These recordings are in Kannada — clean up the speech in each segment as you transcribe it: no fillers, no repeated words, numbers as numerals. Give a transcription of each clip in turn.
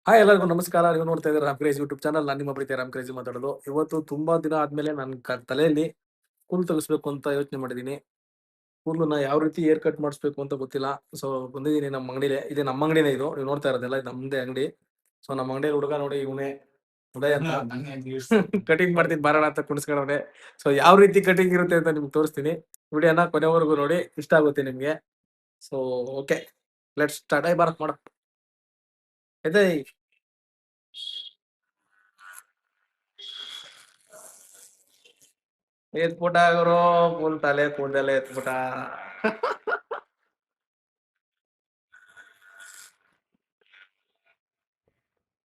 ಹಾಯ್ ಎಲ್ಲರಿಗೂ ನಮಸ್ಕಾರ. ನೀವು ನೋಡ್ತಾ ಇದ್ದೀರಾ ರಾಮ್ ಕ್ರೇಜ್ ಯೂಟ್ಯೂಬ್ ಚಾನಲ್. ನಾನು ನಿಮ್ಮ ಪ್ರೀತಿಯ ರಾಮ್ ಕ್ರೇಜ್ ಮಾತಾಡೋದು. ಇವತ್ತು ತುಂಬಾ ದಿನ ಆದ್ಮೇಲೆ ನನ್ನ ತಲೆಯಲ್ಲಿ ಕೂದಲು ತೆಗಿಸ್ಬೇಕು ಅಂತ ಯೋಚನೆ ಮಾಡಿದೀನಿ. ಕೂದಲನ್ನ ಯಾವ ರೀತಿ ಹೇರ್ ಕಟ್ ಮಾಡಿಸ್ಬೇಕು ಅಂತ ಗೊತ್ತಿಲ್ಲ. ಸೊ ಬಂದಿದ್ದೀನಿ ನಮ್ಮ ಅಂಗಡಿಲಿ. ಇದು ನಮ್ಮ ಅಂಗಡಿನೇ ಇದು. ನೀವು ನೋಡ್ತಾ ಇರೋದೆಲ್ಲ ಇದು ನಮ್ದೇ ಅಂಗಡಿ. ಸೊ ನಮ್ಮ ಅಂಗಡಿಯಲ್ಲಿ ಹುಡುಗ ನೋಡಿ ಇವನೇ ಉದಯ್ ಅಂತ ಕಟಿಂಗ್ ಮಾಡ್ತೀನಿ ಬಾರೋಣ ಅಂತ ಕುಣಿಸ್ಕೊಂಡವ್ರೆ. ಸೊ ಯಾವ ರೀತಿ ಕಟಿಂಗ್ ಇರುತ್ತೆ ಅಂತ ನಿಮ್ಗೆ ತೋರಿಸ್ತೀನಿ. ವಿಡಿಯೋನ ಕೊನೆವರೆಗೂ ನೋಡಿ, ಇಷ್ಟ ಆಗುತ್ತೆ ನಿಮ್ಗೆ. So okay, let's start. I Barak ಮಾಡ ಇದೆ. ಎತ್ಬಿಟ್ಟ ಗುರು, ಫುಲ್ ತಲೆ ಕೂದಲೆಲ್ಲ ಎತ್ಬಿಟ್ಟ.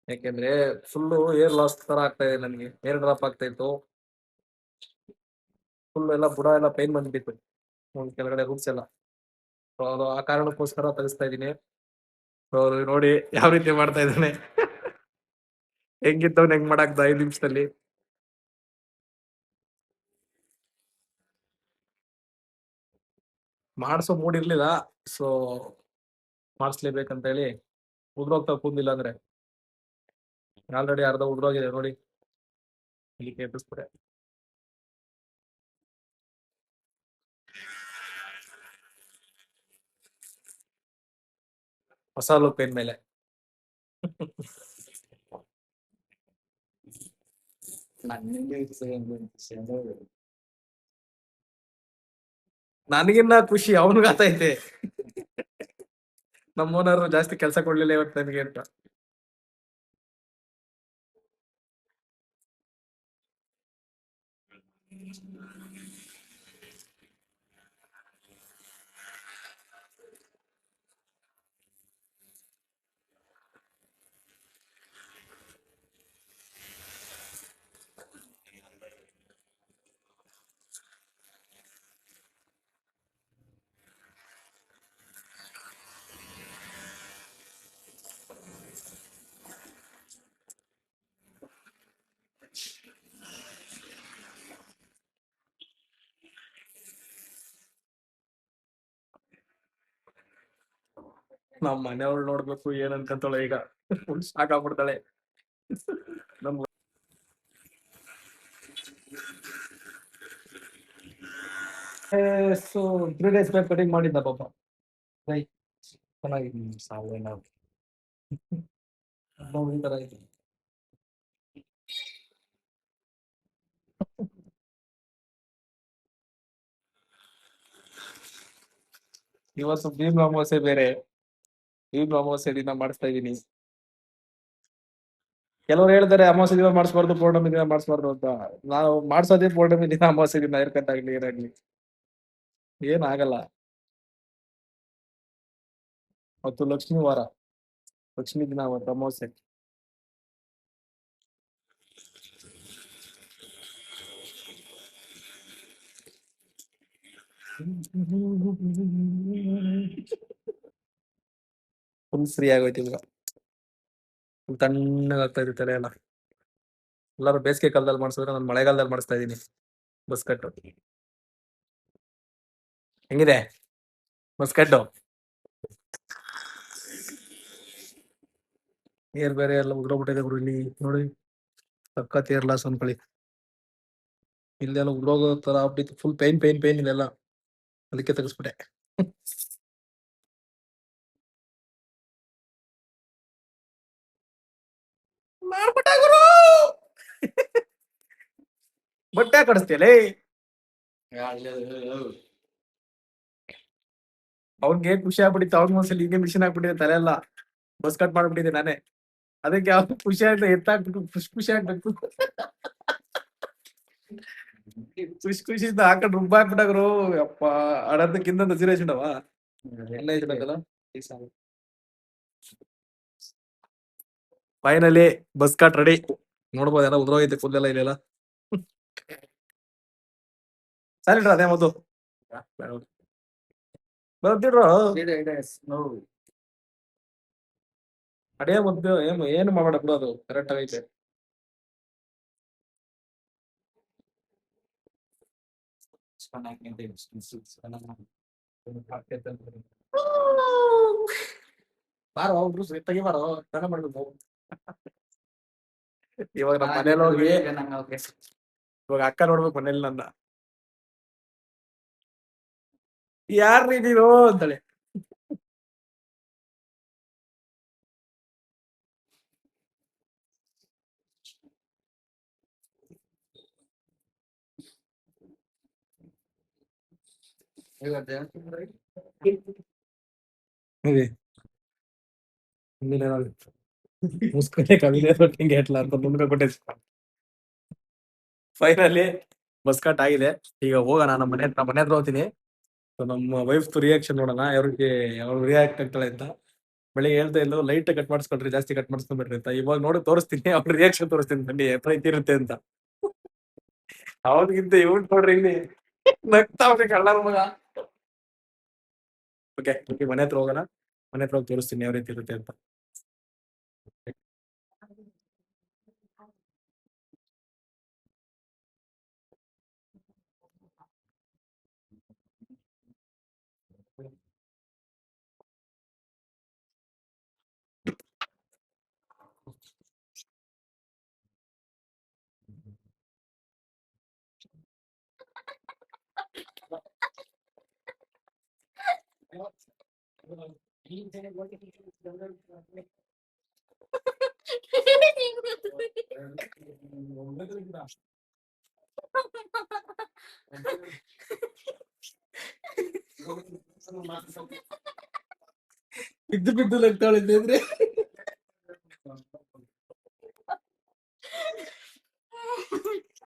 ಯಾಕೆಂದ್ರೆ ಫುಲ್ಲು ಏರ್ ಲಾಸ್ ತರ ಆಗ್ತಾ ಇದೆ ನನಗೆ. ಏರ್ ಡ್ರಾಪ್ ಆಗ್ತಾ ಇತ್ತು. ಫುಲ್ ಎಲ್ಲ ಬುಡ ಎಲ್ಲ ಪೈನ್ ಬಂದ್ಬಿಟ್ಟಿತ್ತು ಕೆಳಗಡೆ ರೂಟ್ಸ್ ಎಲ್ಲ. ಸೊ ಅದು ಆ ಕಾರಣಕ್ಕೋಸ್ಕರ ತೆಗಿಸ್ತಾ ಇದೀನಿ. ಸೊ ನೋಡಿ ಯಾವ ರೀತಿ ಮಾಡ್ತಾ ಇದ್ದಾನೆ. ಹೆಂಗಿದ್ದವ್ನ ಹೆಂಗ್ ಮಾಡಾಕ್ದ 5 ನಿಮಿಷದಲ್ಲಿ. ಮಾಡಿಸೋ ಮೂಡ್ ಇರ್ಲಿಲ್ಲ. ಸೊ ಮಾಡಿಸ್ಲೇಬೇಕಂತ ಹೇಳಿ. ಉದ್ರೋಗ್ತಾ ಕೂದ್ಲಿಲ್ಲ ಅಂದ್ರೆ ಆಲ್ರೆಡಿ ಅರ್ಧ ಉದ್ರೋಗಿದೆ ನೋಡಿ. ಇಲ್ಲಿ ಕೇಳಿಸ್ಬಿಟ್ಟೆ. ಹೊಸ ಲುಕ್ ಪೇನ್ ಮೇಲೆ. ನನಗಿನ್ನ ಖುಷಿ ಅವನಿಗಾತೈತೆ. ನಮ್ಮ ಓನರ್ ಜಾಸ್ತಿ ಕೆಲಸ ಕೊಡ್ಲಿಲ್ಲ ಇವತ್ತು ನನಗೆ ಅಂತ. ನಮ್ಮ ಮನೆಯವ್ಳು ನೋಡ್ಬೇಕು ಏನ್ ಅನ್ಕಂತಾಳೆ ಈಗ. ಫುಲ್ ಶಾಕ್ ಆಗ್ಬಿಡ್ತಾಳೆ. ನಮ್ ಸೊ 3 ಡೇಸ್ ಬ್ಯಾಕ್ ಕಟಿಂಗ್ ಮಾಡಿದ್ದ ಪಾಪ. ಬೈ ಚೆನ್ನಾಗಿದ್ದೀನಿ. ಸಾವೇನ ಈ ತರ ಆಯ್ತು. ಇವತ್ತು ಭೀಮ್ ಅಮಾವಾಸ್ಯೆ ಬೇರೆ. ಭೀಮ್ ಅಮಾವಾಸ್ಯೆ ದಿನ ಮಾಡಿಸ್ತಾ ಇದೀನಿ. ಕೆಲವ್ರು ಹೇಳ್ತಾರೆ ಅಮಾವಾಸ್ಯೆ ದಿನ ಮಾಡಿಸ್ಬಾರ್ದು, ಪೌರ್ಣಮಿ ದಿನ ಮಾಡಿಸ್ಬಾರ್ದು ಅಂತ. ನಾವು ಮಾಡ್ಸೋದೇ ಪೌರ್ಣಮಿ ದಿನ, ಅಮಾವಾಸ್ಯೆ ದಿನ ಹೇರ್ ಕಟ್ ಆಗ್ಲಿ ಏನಾಗ್ಲಿ ಏನ್ ಆಗಲ್ಲ. ಅವತ್ತು ಲಕ್ಷ್ಮಿ ವಾರ, ಲಕ್ಷ್ಮಿ ದಿನ ಅವತ್ತು ಅಮಾವಾಸ್ಯೆ. ಫುಲ್ ಫ್ರೀ ಆಗೋಯ್ತು ಇವಾಗ. ಫುಲ್ ತಣ್ಣಗಾಗ್ತಾ ಇದೆ ತಲೆ ಎಲ್ಲ. ಎಲ್ಲರೂ ಬೇಸಿಗೆ ಕಾಲದಲ್ಲಿ ಮಾಡಿಸಿದ್ರೆ ನಾನು ಮಳೆಗಾಲದಲ್ಲಿ ಮಾಡಿಸ್ತಾ ಇದೀನಿ ಬಸ್ ಕಟ್ಟು. ಹೆಂಗಿದೆ ಬಸ್ ಕಟ್ಟು? ಏರ್ ಬೇರೆ ಎಲ್ಲ ಉದ್ರೋಗ್ಬಿಟ್ಟಿದೆ ಗುರು ಇಲ್ಲಿ ನೋಡಿ. ಸಖತ್ ಏರ್ ಲಾಸ್ ಅನ್ಕೊಳ್ಳಿ. ಇಲ್ಲೆಲ್ಲ ಉದ್ರೋಗೋ ತರ ಆಗ್ಬಿಟ್ಟಿತ್ತು. ಫುಲ್ ಪೈನ್ ಪೈನ್ ಪೈನ್ ಇಲ್ಲೆಲ್ಲ. ಅದಕ್ಕೆ ತೆಗಿಸ್ಬಿಟ್ಟೆ. ಮಾಡ್ಬಿಟ್ಟ ಗುರು. ಬಟ್ಟೆ ಕಡಿಸ್ತೀಯಲೇ. ಅವ್ನಿಗೆ ಖುಷಿ ಆಗ್ಬಿಟ್ಟಿತ್ತು. ಅವ್ನ ಒಂದ್ಸಲಿ ಹೀಗೆ ಮಿಷನ್ ಆಗ್ಬಿಟ್ಟಿದೆ ತಲೆ ಎಲ್ಲ. ಬಸ್ ಕಟ್ ಮಾಡ್ಬಿಟ್ಟಿದೆ ನಾನೇ. ಅದಕ್ಕೆ ಅವ್ನು ಖುಷಿ ಆಯ್ತು, ಎತ್ತಾಕ್ಬಿಟ್ಟು ಖುಷಿ ಖುಷಿ ಆಗ್ಬೇಕು. ಖುಷಿ ಖುಷಿಯಿಂದ ಹಾಕೊಂಡು ರುಬ್ಬ ಹಾಕ್ಬಿಟ್ಟಾಗ್ರು. ಅಪ್ಪ ಅಡದಕ್ಕಿಂತ ಸೀರಿಯಸ್ ಉಂಡವ ಎಲ್ಲ ಇದ್ಬೇಕಲ್ಲ. ಫೈನಲಿ ಬಸ್ ಕಟ್ ರೆಡಿ. ನೋಡ್ಬೋದು ಎಲ್ಲ ಉದ್ರೋಗೈತೆ ಫುಲ್ ಇಲ್ಲೆಲ್ಲ. ಸರಿ ಅದೇ ಮೊದಲು ಬರ್ತಿಡ್ರು ಅಡೇ ಮುದ್ದು ಏನು ಮಾಡಬೇಡ ಬಿಡು, ಅದು ಕರೆಕ್ಟ್ ಆಗೈತೆ. ಬಾರೋ ಒಬ್ರು ತೆಗಿ ಬಾರೋ, ಸ್ನಾನ ಮಾಡ್ಬೇಕು. ಇವಾಗ ನಮ್ಮ ಮನೇಲಿ ಹೋಗಿ ಇವಾಗ ಅಕ್ಕ ನೋಡ್ಬೇಕು ಮನೇಲಿ ನನ್ನ ಯಾರ್ರೀ ನೀನು ಅಂತಾಳೆ. ಮುಸ್ಕೊಂಡೆ ಕವಿದೆ ಹಿಂಗೆ ಎಟ್ಲ ಅಂತ ಮುಂದೆ ಕೊಟ್ಟೆ. ಫೈನಲಿ ಬಸ್ ಕಟ್ ಆಗಿದೆ. ಈಗ ಹೋಗೋಣ ನಮ್ಮ ಮನೆ ಹತ್ರ ಹೋಗ್ತೀನಿ. ನಮ್ಮ ವೈಫ್ ರಿಯಾಕ್ಷನ್ ನೋಡೋಣ ಅವ್ರಿಗೆ ಅವ್ರು ರಿಯಾಕ್ಟ್ ಆಗ್ತಾಳೆ ಅಂತ. ಬೆಳಿಗ್ಗೆ ಹೇಳ್ತಾ ಇದ್ದು ಲೈಟ್ ಕಟ್ ಮಾಡಿಸ್ಕೊಳ್ರಿ, ಜಾಸ್ತಿ ಕಟ್ ಮಾಡಿಸ್ಕೊಂಡ್ಬಿಡ್ರಿ ಅಂತ. ಇವಾಗ ನೋಡಿ ತೋರಿಸ್ತೀನಿ, ಅವ್ರ ರಿಯಾಕ್ಷನ್ ತೋರಿಸ್ತೀನಿ ಬನ್ನಿ ಎತ್ತ ಇರುತ್ತೆ ಅಂತ. ಅವ್ರಿಗಿಂತ ಇವ್ನು ನೋಡ್ರಿ ಇಲ್ಲಿ ನಗ್ತಾ ಅವ್ರಿ ಕಳ್ಳರ ಮಗ. ಓಕೆ ಮನೆ ಹತ್ರ ಹೋಗೋಣ, ಮನೆ ಹತ್ರ ಹೋಗಿ ತೋರಿಸ್ತೀನಿ ಯಾವ ರೀತಿ ಇರುತ್ತೆ ಅಂತ. ಬಿದ್ದು ಬಿದ್ದು ನಗ್ತಾಳೆ ಅಂದ್ರೆ